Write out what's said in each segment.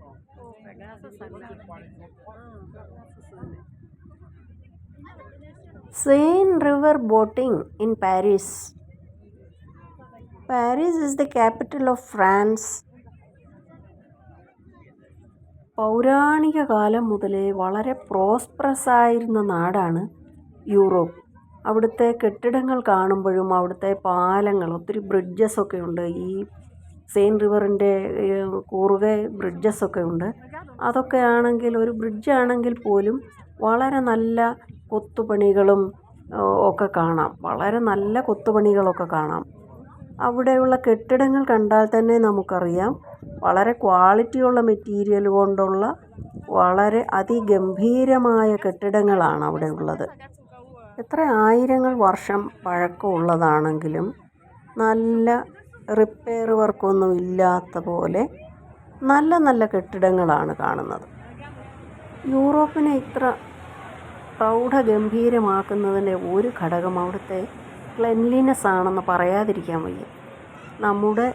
Oh, Pegasus അല്ലാതെ. Pegasus തന്നെ. Seine river boating in Paris. Paris is the capital of France. പൗരാണിക കാലം മുതലേ വളരെ പ്രോസ്പറസ് ആയിരുന്ന നാടാണ് യൂറോപ്പ്. അവിടുത്തെ കെട്ടിടങ്ങൾ കാണുമ്പോഴും അവിടുത്തെ പാലങ്ങൾ, ഒത്തിരി ബ്രിഡ്ജസൊക്കെ ഉണ്ട്. ഈ സെയിൻ റിവറിൻ്റെ കുറുകെ ബ്രിഡ്ജസൊക്കെ ഉണ്ട്. അതൊക്കെ ആണെങ്കിൽ ഒരു ബ്രിഡ്ജാണെങ്കിൽ പോലും വളരെ നല്ല കൊത്തുപണികളും ഒക്കെ കാണാം. വളരെ നല്ല കൊത്തുപണികളൊക്കെ കാണാം. അവിടെയുള്ള കെട്ടിടങ്ങൾ കണ്ടാൽ തന്നെ നമുക്കറിയാം വളരെ ക്വാളിറ്റിയുള്ള മെറ്റീരിയൽ കൊണ്ടുള്ള വളരെ അതിഗംഭീരമായ കെട്ടിടങ്ങളാണ് അവിടെ ഉള്ളത്. എത്ര ആയിരങ്ങൾ വർഷം പഴക്കമുള്ളതാണെങ്കിലും നല്ല റിപ്പയർ വർക്കൊന്നും ഇല്ലാത്ത പോലെ നല്ല നല്ല കെട്ടിടങ്ങളാണ് കാണുന്നത്. യൂറോപ്പിനെ ഇത്ര പ്രൗഢഗംഭീരമാക്കുന്നതിൻ്റെ ഒരു ഘടകം അവിടുത്തെ ക്ലെൻലിനെസ് ആണെന്ന് പറയാതിരിക്കാൻ വയ്യ. നമ്മുടെ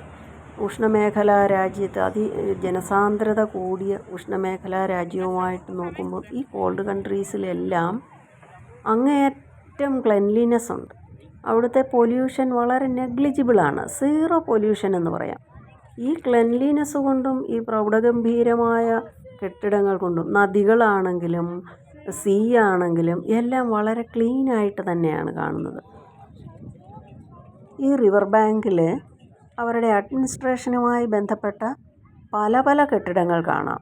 ഉഷ്ണമേഖലാ രാജ്യത്ത് ജനസാന്ദ്രത കൂടിയ ഉഷ്ണമേഖലാ രാജ്യവുമായിട്ട് നോക്കുമ്പോൾ ഈ കോൾഡ് കൺട്രീസിലെല്ലാം അങ്ങേയറ്റം ക്ലെൻലിനെസ് ഉണ്ട്. അവിടുത്തെ പൊല്യൂഷൻ വളരെ നെഗ്ലിജിബിളാണ്. സീറോ പൊല്യൂഷൻ എന്ന് പറയാം. ഈ ക്ലെൻലിനെസ് കൊണ്ടും ഈ പ്രൗഢഗംഭീരമായ കെട്ടിടങ്ങൾ കൊണ്ടും നദികളാണെങ്കിലും സീ ആണെങ്കിലും എല്ലാം വളരെ ക്ലീനായിട്ട് തന്നെയാണ് കാണുന്നത്. ഈ റിവർ ബാങ്കിൽ അവരുടെ അഡ്മിനിസ്ട്രേഷനുമായി ബന്ധപ്പെട്ട പല പല കെട്ടിടങ്ങൾ കാണാം.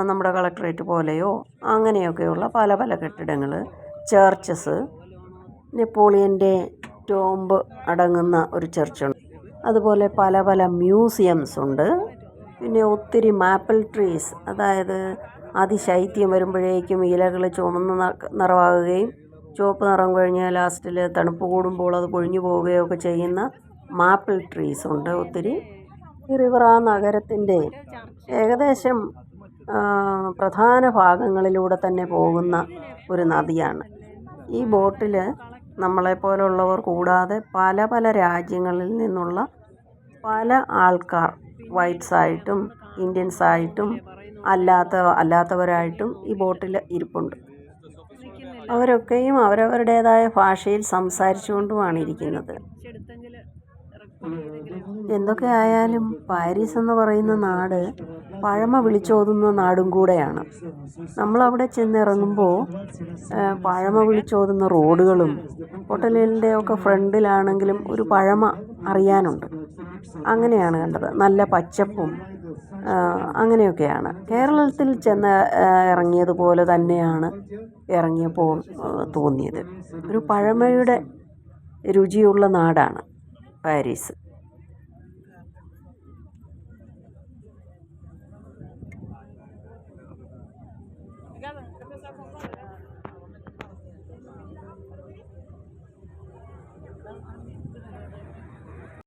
നമ്മുടെ കളക്ടറേറ്റ് പോലെയോ അങ്ങനെയൊക്കെയുള്ള പല പല കെട്ടിടങ്ങൾ, ചർച്ചസ്, നെപ്പോളിയൻ്റെ ടോംബ് അടങ്ങുന്ന ഒരു ചർച്ചുണ്ട്. അതുപോലെ പല പല മ്യൂസിയംസ് ഉണ്ട്. പിന്നെ ഒത്തിരി മാപ്പിൾ ട്രീസ്, അതായത് അതിശൈത്യം വരുമ്പോഴേക്കും ഇലകൾ ചുമന്ന് നിറമാകുകയും ചുവപ്പ് നിറം കഴിഞ്ഞ് ലാസ്റ്റിൽ തണുപ്പ് കൂടുമ്പോൾ അത് പൊഴിഞ്ഞു പോവുകയൊക്കെ ചെയ്യുന്ന മാപ്പിൾ ട്രീസ് ഉണ്ട് ഒത്തിരി. ഈ റിവർ ആ നഗരത്തിൻ്റെ ഏകദേശം പ്രധാന ഭാഗങ്ങളിലൂടെ തന്നെ പോകുന്ന ഒരു നദിയാണ്. ഈ ബോട്ടിൽ നമ്മളെപ്പോലുള്ളവർ കൂടാതെ പല പല രാജ്യങ്ങളിൽ നിന്നുള്ള പല ആൾക്കാർ, വൈറ്റ്സായിട്ടും ഇന്ത്യൻസായിട്ടും അല്ലാത്തവരായിട്ടും ഈ ബോട്ടിൽ ഇരിപ്പുണ്ട്. അവരൊക്കെയും അവരവരുടേതായ ഭാഷയിൽ സംസാരിച്ചുകൊണ്ടുമാണ് ഇരിക്കുന്നത്. എന്തൊക്കെ ആയാലും പാരീസ് എന്ന് പറയുന്ന നാട് പഴമ വിളിച്ചോതുന്ന നാടും കൂടെയാണ്. നമ്മളവിടെ ചെന്നിറങ്ങുമ്പോൾ പഴമ വിളിച്ചോതുന്ന റോഡുകളും ഹോട്ടലിൻ്റെ ഒക്കെ ഫ്രണ്ടിലാണെങ്കിലും ഒരു പഴമ അറിയാനുണ്ട്. അങ്ങനെയാണ് കണ്ടത്. നല്ല പച്ചപ്പും അങ്ങനെയൊക്കെയാണ്. കേരളത്തിൽ ചെന്ന് ഇറങ്ങിയതുപോലെ തന്നെയാണ് ഇറങ്ങിയപ്പോൾ തോന്നിയത്. ഒരു പഴമയുടെ രുചിയുള്ള നാടാണ് പാരീസ്. Obrigada.